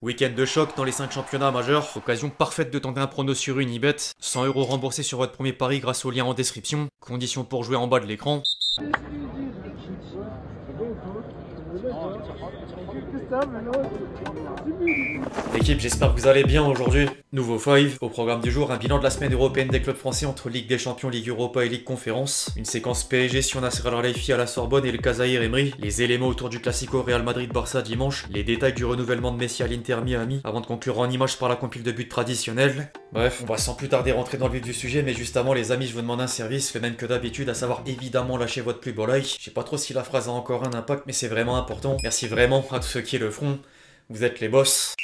Week-end de choc dans les 5 championnats majeurs, occasion parfaite de tenter un prono sur Unibet, 100 € remboursés sur votre premier pari grâce au lien en description, conditions pour jouer en bas de l'écran. L'équipe, j'espère que vous allez bien aujourd'hui. Nouveau 5, au programme du jour, un bilan de la semaine européenne des clubs français entre Ligue des Champions, Ligue Europa et Ligue Conférence. Une séquence PSG sur Nasser Al-Khelaifi à la Sorbonne et le Kazahir Emery. Les éléments autour du Classico Real Madrid-Barça dimanche. Les détails du renouvellement de Messi à l'Inter Miami avant de conclure en image par la compile de buts traditionnelle. Bref, on va sans plus tarder rentrer dans le vif du sujet, mais juste avant les amis, je vous demande un service, le même que d'habitude, à savoir évidemment lâcher votre plus beau like. Je sais pas trop si la phrase a encore un impact, mais c'est vraiment important. Merci vraiment à tous ceux qui le feront. Vous êtes les boss.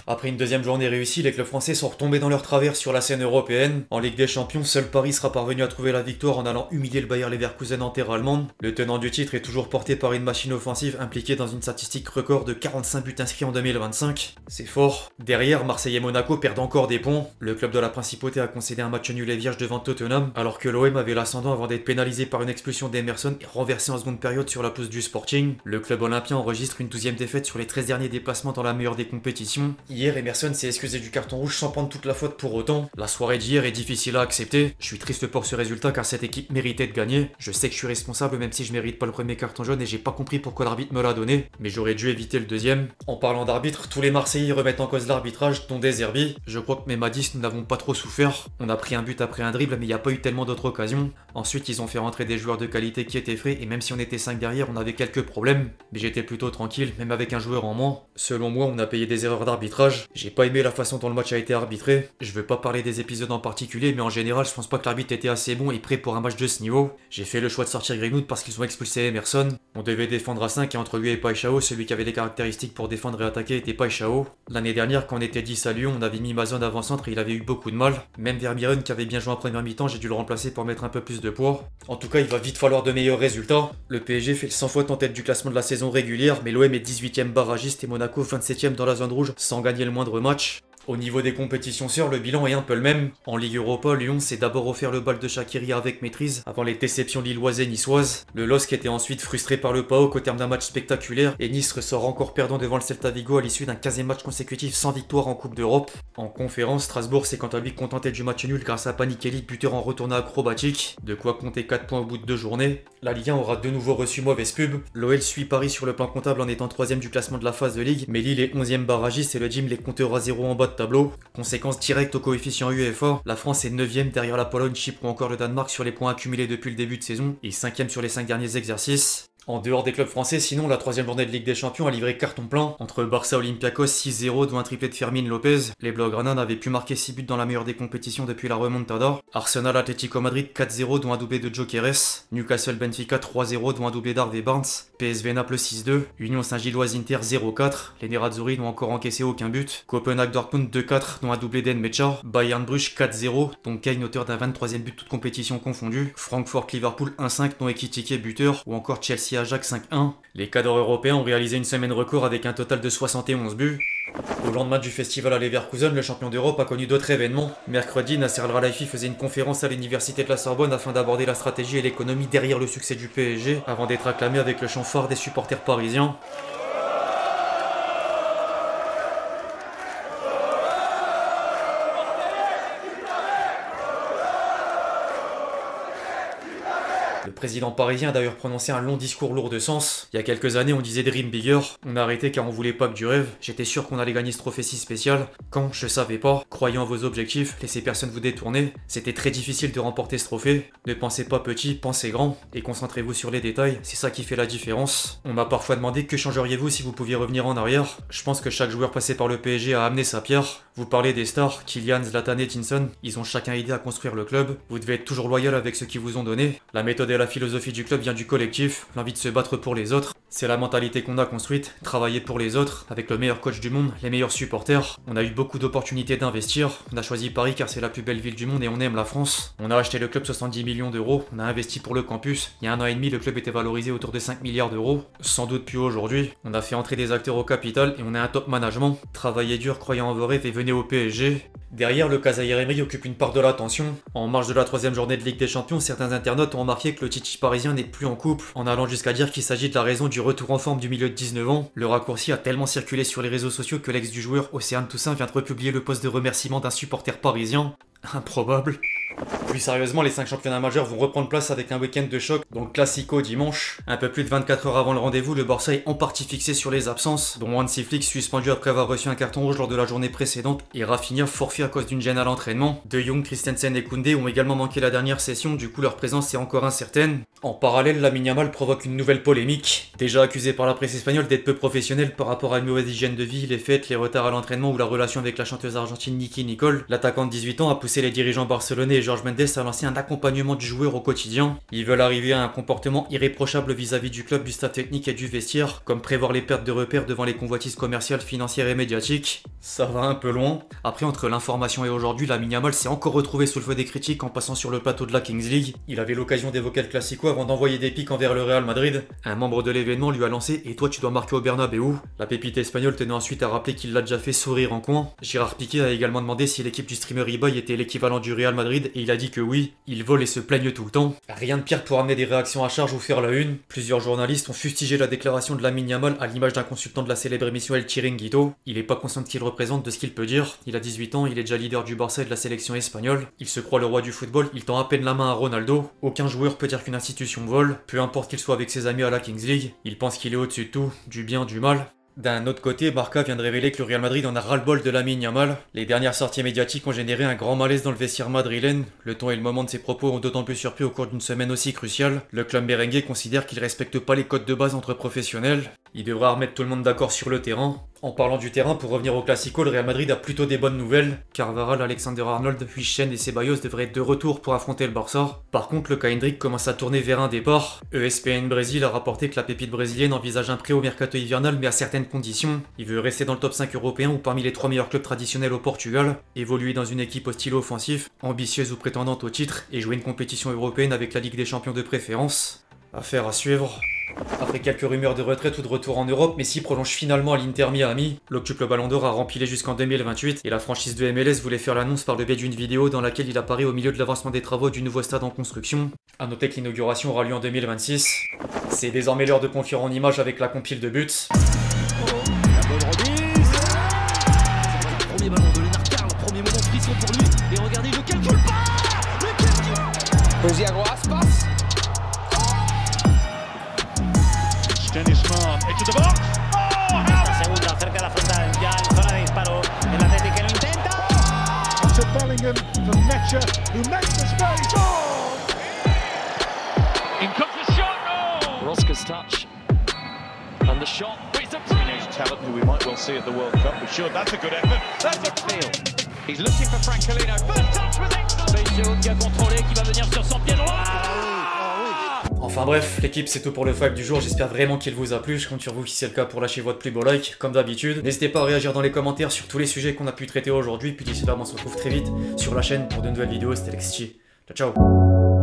Après une deuxième journée réussie, les clubs français sont retombés dans leur travers sur la scène européenne. En Ligue des Champions, seul Paris sera parvenu à trouver la victoire en allant humilier le Bayer Leverkusen en terre allemande. Le tenant du titre est toujours porté par une machine offensive impliquée dans une statistique record de 45 buts inscrits en 2025. C'est fort. Derrière, Marseille et Monaco perdent encore des points. Le club de la Principauté a concédé un match nul et vierge devant Tottenham, alors que l'OM avait l'ascendant avant d'être pénalisé par une expulsion d'Emerson et renversé en seconde période sur la pelouse du Sporting. Le club olympien enregistre une 12e défaite sur les 13 derniers déplacements dans la meilleure des compétitions. Hier, Emerson s'est excusé du carton rouge sans prendre toute la faute pour autant. La soirée d'hier est difficile à accepter. Je suis triste pour ce résultat car cette équipe méritait de gagner. Je sais que je suis responsable même si je mérite pas le premier carton jaune et j'ai pas compris pourquoi l'arbitre me l'a donné. Mais j'aurais dû éviter le deuxième. En parlant d'arbitre, tous les Marseillais remettent en cause l'arbitrage, dont des Herbies. Je crois que mes Madis, nous n'avons pas trop souffert. On a pris un but après un dribble mais il n'y a pas eu tellement d'autres occasions. Ensuite, ils ont fait rentrer des joueurs de qualité qui étaient frais et même si on était 5 derrière, on avait quelques problèmes. Mais j'étais plutôt tranquille, même avec un joueur en moins. Selon moi, on a payé des erreurs d'arbitrage. J'ai pas aimé la façon dont le match a été arbitré. Je veux pas parler des épisodes en particulier, mais en général, je pense pas que l'arbitre était assez bon et prêt pour un match de ce niveau. J'ai fait le choix de sortir Greenwood parce qu'ils ont expulsé Emerson. On devait défendre à 5 et entre lui et Paixão, celui qui avait les caractéristiques pour défendre et attaquer était Paixão. L'année dernière, quand on était 10 à Lyon, on avait mis Mazon avant-centre et il avait eu beaucoup de mal. Même Vermieren, qui avait bien joué en première mi-temps, j'ai dû le remplacer pour mettre un peu plus de poids. En tout cas, il va vite falloir de meilleurs résultats. Le PSG fait le sans faute en tête du classement de la saison régulière, mais l'OM est 18ème barragiste et Monaco 27ème dans la zone rouge sans gagner le moindre match. Au niveau des compétitions sœurs, le bilan est un peu le même. En Ligue Europa, Lyon s'est d'abord offert le bal de Shaqiri avec maîtrise, avant les déceptions lilloises et niçoises. Le LOSC était ensuite frustré par le PAOK au terme d'un match spectaculaire, et Nice ressort encore perdant devant le Celta Vigo à l'issue d'un 15e match consécutif sans victoire en Coupe d'Europe. En conférence, Strasbourg s'est quant à lui contenté du match nul grâce à Panikelli, buteur en retournée acrobatique. De quoi compter 4 points au bout de 2 journées. La Ligue 1 aura de nouveau reçu mauvaise pub. L'OL suit Paris sur le plan comptable en étant 3ème du classement de la phase de Ligue, mais Lille est 11ème barragiste et le Gym les comptera 0 en bas de tableau. Conséquence directe au coefficient UEFA, la France est 9ème derrière la Pologne, Chypre ou encore le Danemark sur les points accumulés depuis le début de saison et 5ème sur les 5 derniers exercices. En dehors des clubs français, sinon, la 3ème journée de Ligue des Champions a livré carton plein. Entre Barça Olympiakos 6-0, dont un triplé de Fermin Lopez. Les Blaugrana n'avaient pu marquer 6 buts dans la meilleure des compétitions depuis la remontada. Arsenal Atlético Madrid 4-0, dont un doublé de Gyökeres. Newcastle Benfica 3-0, dont un doublé d'Harvey Barnes. PSV Naples 6-2. Union Saint-Gilloise Inter 0-4. Les Nerazzurri n'ont encore encaissé aucun but. Copenhague Dortmund 2-4, dont un doublé d'Enmecha. Bayern Bruges 4-0, dont Kane auteur d'un 23ème but toute compétition confondue. Francfort Liverpool 1-5, dont Ekitike buteur. Ou encore Chelsea Ajax 5-1. Les cadres européens ont réalisé une semaine record avec un total de 71 buts. Au lendemain du festival à Leverkusen, le champion d'Europe a connu d'autres événements. Mercredi, Nasser Al-Khelaifi faisait une conférence à l'université de la Sorbonne afin d'aborder la stratégie et l'économie derrière le succès du PSG, avant d'être acclamé avec le chant phare des supporters parisiens. Le président parisien a d'ailleurs prononcé un long discours lourd de sens. Il y a quelques années, on disait Dream Bigger. On a arrêté car on voulait pas que du rêve. J'étais sûr qu'on allait gagner ce trophée si spécial. Quand, je savais pas. Croyant en vos objectifs, laissez personne vous détourner. C'était très difficile de remporter ce trophée. Ne pensez pas petit, pensez grand. Et concentrez-vous sur les détails, c'est ça qui fait la différence. On m'a parfois demandé que changeriez-vous si vous pouviez revenir en arrière. Je pense que chaque joueur passé par le PSG a amené sa pierre. Vous parlez des stars, Kylian, Zlatan et Tinson. Ils ont chacun aidé à construire le club. Vous devez être toujours loyal avec ce qu'ils vous ont donné. La méthode et la philosophie du club vient du collectif, l'envie de se battre pour les autres. C'est la mentalité qu'on a construite, travailler pour les autres, avec le meilleur coach du monde, les meilleurs supporters. On a eu beaucoup d'opportunités d'investir. On a choisi Paris car c'est la plus belle ville du monde et on aime la France. On a acheté le club 70 millions d'euros, on a investi pour le campus. Il y a 1 an et demi, le club était valorisé autour de 5 milliards d'euros. Sans doute plus aujourd'hui. On a fait entrer des acteurs au capital et on a un top management. Travaillez dur, croyez en vos rêves et venez au PSG. Derrière, le cas Zaïre Emery occupe une part de l'attention. En marge de la 3ème journée de Ligue des Champions, certains internautes ont remarqué que le Titi parisien n'est plus en couple, en allant jusqu'à dire qu'il s'agit de la raison du retour en forme du milieu de 19 ans. Le raccourci a tellement circulé sur les réseaux sociaux que l'ex du joueur, Océane Toussaint, vient de republier le post de remerciement d'un supporter parisien. Improbable. Plus sérieusement, les 5 championnats majeurs vont reprendre place avec un week-end de choc, dont le Classico dimanche. Un peu plus de 24 heures avant le rendez-vous, le Barça est en partie fixé sur les absences, dont Hansi Flick suspendu après avoir reçu un carton rouge lors de la journée précédente, et Rafinha forfait à cause d'une gêne à l'entraînement. De Jong, Christensen et Koundé ont également manqué la dernière session, du coup leur présence est encore incertaine. En parallèle, Lamine Yamal provoque une nouvelle polémique. Déjà accusé par la presse espagnole d'être peu professionnel par rapport à une mauvaise hygiène de vie, les fêtes, les retards à l'entraînement ou la relation avec la chanteuse argentine Nicki Nicole, l'attaquant de 18 ans a poussé les dirigeants barcelonais et Jorge Mendes à lancer un accompagnement du joueur au quotidien. Ils veulent arriver à un comportement irréprochable vis-à-vis du club, du staff technique et du vestiaire, comme prévoir les pertes de repères devant les convoitises commerciales, financières et médiatiques. Ça va un peu loin. Après, entre l'information et aujourd'hui, Lamine Yamal s'est encore retrouvé sous le feu des critiques en passant sur le plateau de la Kings League. Il avait l'occasion d'évoquer le Classico avant d'envoyer des pics envers le Real Madrid. Un membre de l'événement lui a lancé « Et toi tu dois marquer au Bernabeu ». La pépite espagnole tenait ensuite à rappeler qu'il l'a déjà fait sourire en coin. Gérard Piqué a également demandé si l'équipe du streamer eBay était l'équivalent du Real Madrid et il a dit que oui. Ils volent et se plaignent tout le temps. Rien de pire pour amener des réactions à charge ou faire la une. Plusieurs journalistes ont fustigé la déclaration de Lamine Yamal à l'image d'un consultant de la célèbre émission El Chiringuito. Il est pas conscient de ce qu'il représente, de ce qu'il peut dire. Il a 18 ans, il est déjà leader du Barça et de la sélection espagnole. Il se croit le roi du football, il tend à peine la main à Ronaldo. Aucun joueur peut dire qu'une institution vole, peu importe qu'il soit avec ses amis à la Kings League. Il pense qu'il est au-dessus de tout, du bien, du mal. D'un autre côté, Barca vient de révéler que le Real Madrid en a ras-le-bol de Lamine Yamal. Les dernières sorties médiatiques ont généré un grand malaise dans le vestiaire madrilène. Le ton et le moment de ses propos ont d'autant plus surpris au cours d'une semaine aussi cruciale. Le club merengue considère qu'il respecte pas les codes de base entre professionnels. Il devra remettre tout le monde d'accord sur le terrain. En parlant du terrain, pour revenir au Classico, le Real Madrid a plutôt des bonnes nouvelles. Carvajal, Alexander-Arnold, Huijsen et Ceballos devraient être de retour pour affronter le Barça. Par contre, le cas Endrick commence à tourner vers un départ. ESPN Brésil a rapporté que la pépite brésilienne envisage un prêt au mercato hivernal mais à certaines conditions. Il veut rester dans le top 5 européen ou parmi les 3 meilleurs clubs traditionnels au Portugal, évoluer dans une équipe au style offensif, ambitieuse ou prétendante au titre, et jouer une compétition européenne avec la Ligue des Champions de préférence. Affaire à suivre. Après quelques rumeurs de retraite ou de retour en Europe, Messi prolonge finalement à l'Inter Miami. L'octuple Ballon d'Or a rempilé jusqu'en 2028 et la franchise de MLS voulait faire l'annonce par le biais d'une vidéo dans laquelle il apparaît au milieu de l'avancement des travaux du nouveau stade en construction. A noter que l'inauguration aura lieu en 2026. C'est désormais l'heure de conclure en images avec la compile de buts. La bonne remise. C'est le premier ballon de Lennart Karl, premier moment de frisson pour lui. Et regardez, il ne calcule pas. Le calcul. Thiago Aspas. Dennis Mann into the box. Segunda cerca de la frontal, ya en zona de disparo. El Atlético que lo intenta. To Bellingham from Mecha, who makes the space. Oh! In comes the shot. Oh! Rosca's touch. And the shot. It's a brilliant talent who we might well see at the World Cup. We should. That's a good effort. That's a Field. He's looking for Francolino. First touch was excellent. Qui a contrôlé, qui va venir sur son pied droit. Enfin bref, l'équipe c'est tout pour le five du jour, j'espère vraiment qu'il vous a plu, je compte sur vous si c'est le cas pour lâcher votre plus beau like, comme d'habitude. N'hésitez pas à réagir dans les commentaires sur tous les sujets qu'on a pu traiter aujourd'hui, puis d'ici là on se retrouve très vite sur la chaîne pour de nouvelles vidéos, c'était Lexchi. Ciao ciao.